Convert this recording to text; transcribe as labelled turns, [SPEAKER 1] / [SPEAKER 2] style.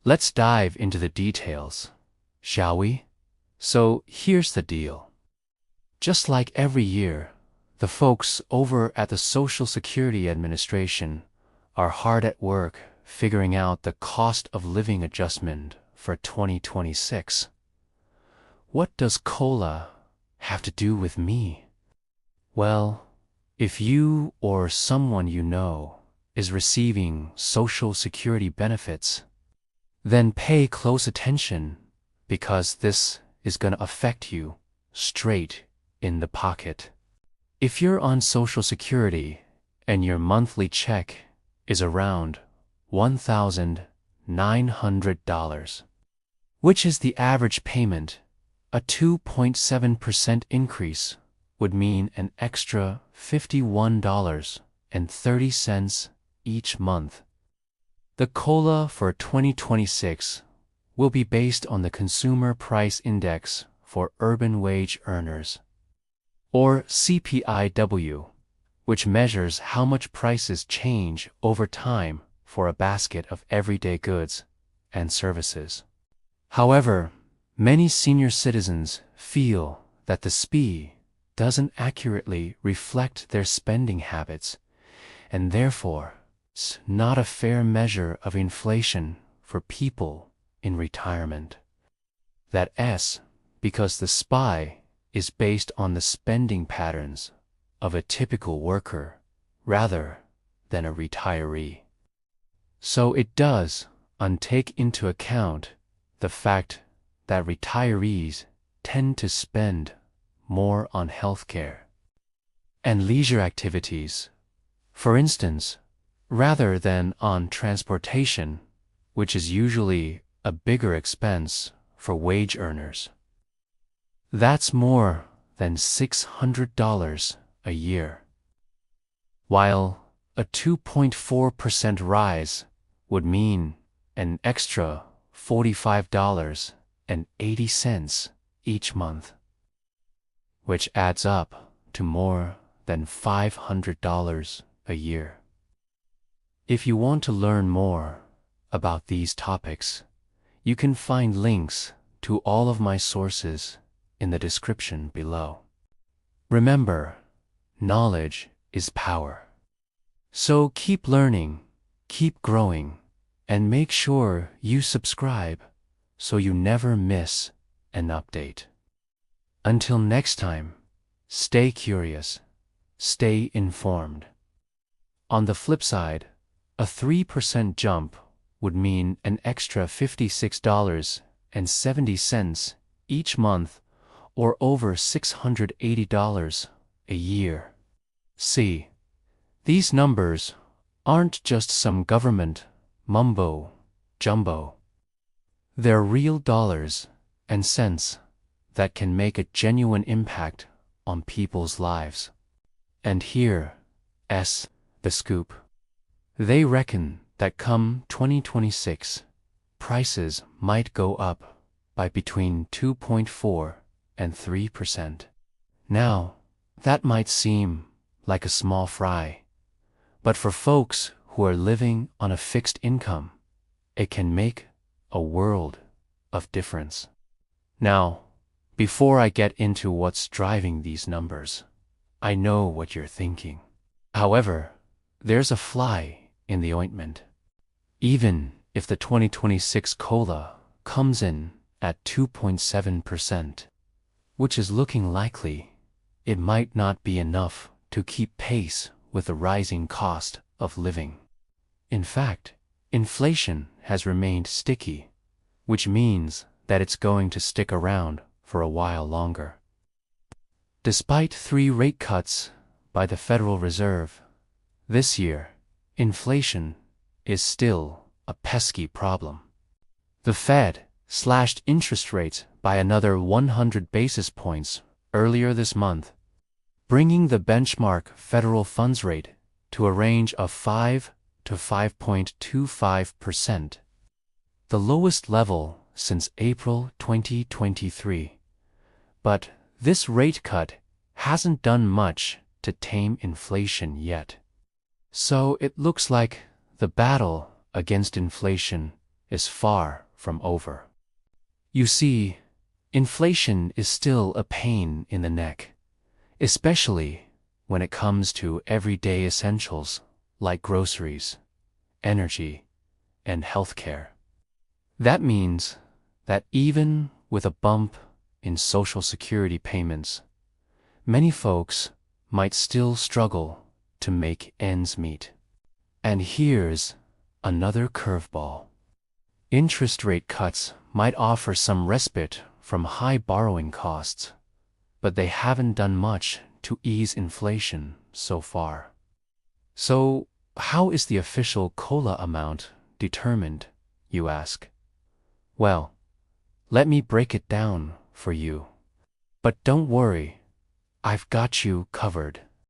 [SPEAKER 1] Let's dive into the details, shall we? So here's the deal. Just like every year, the folks over at the Social Security Administration are hard at work figuring out the cost of living adjustment for 2026. What does COLA have to do with me? Well, if you or someone you know is receiving Social Security benefits, then pay close attention because this is going to affect you straight in the pocket. If you're on Social Security and your monthly check is around $1,900, which is the average payment, a 2.7% increase would mean an extra $51.30 each month. The COLA for 2026 will be based on the Consumer Price Index for Urban Wage Earners, or CPIW, which measures how much prices change over time for a basket of everyday goods and services. However, many senior citizens feel that the SPI doesn't accurately reflect their spending habits, and therefore it's not a fair measure of inflation for people in retirement. That's because the SPI is based on the spending patterns of a typical worker rather than a retiree. So it does take into account the fact that retirees tend to spend more on healthcare and leisure activities, for instance, rather than on transportation, which is usually a bigger expense for wage earners. That's more than $600 a year. While a 2.4% rise would mean an extra $45.80 each month, which adds up to more than $500 a year. If you want to learn more about these topics, you can find links to all of my sources in the description below. Remember, knowledge is power. So keep learning, keep growing, and make sure you subscribe so you never miss an update. Until next time, stay curious, stay informed. On the flip side, a 3% jump would mean an extra $56.70 each month, or over $680 a year. See, these numbers aren't just some government mumbo-jumbo. They're real dollars and cents that can make a genuine impact on people's lives. And here's the scoop. They reckon that come 2026, prices might go up by between 2.4 and 3%. Now, that might seem like a small fry, but for folks who are living on a fixed income, it can make a world of difference. Now, before I get into what's driving these numbers, I know what you're thinking. However, there's a fly in the ointment. Even if the 2026 COLA comes in at 2.7%, which is looking likely, it might not be enough to keep pace with the rising cost of living. In fact, inflation has remained sticky, which means that it's going to stick around for a while longer. Despite 3 rate cuts by the Federal Reserve, this year, inflation is still a pesky problem. The Fed slashed interest rates by another 100 basis points earlier this month, bringing the benchmark federal funds rate to a range of 5 to 5.25%, the lowest level since April 2023. But this rate cut hasn't done much to tame inflation yet. So it looks like the battle against inflation is far from over. You see, inflation is still a pain in the neck, especially when it comes to everyday essentials like groceries, energy, and healthcare. That means that even with a bump in Social Security payments, many folks might still struggle to make ends meet. And here's another curveball. Interest rate cuts might offer some respite from high borrowing costs, but they haven't done much to ease inflation so far. So, how is the official COLA amount determined, you ask? Well, let me break it down for you. But don't worry, I've got you covered.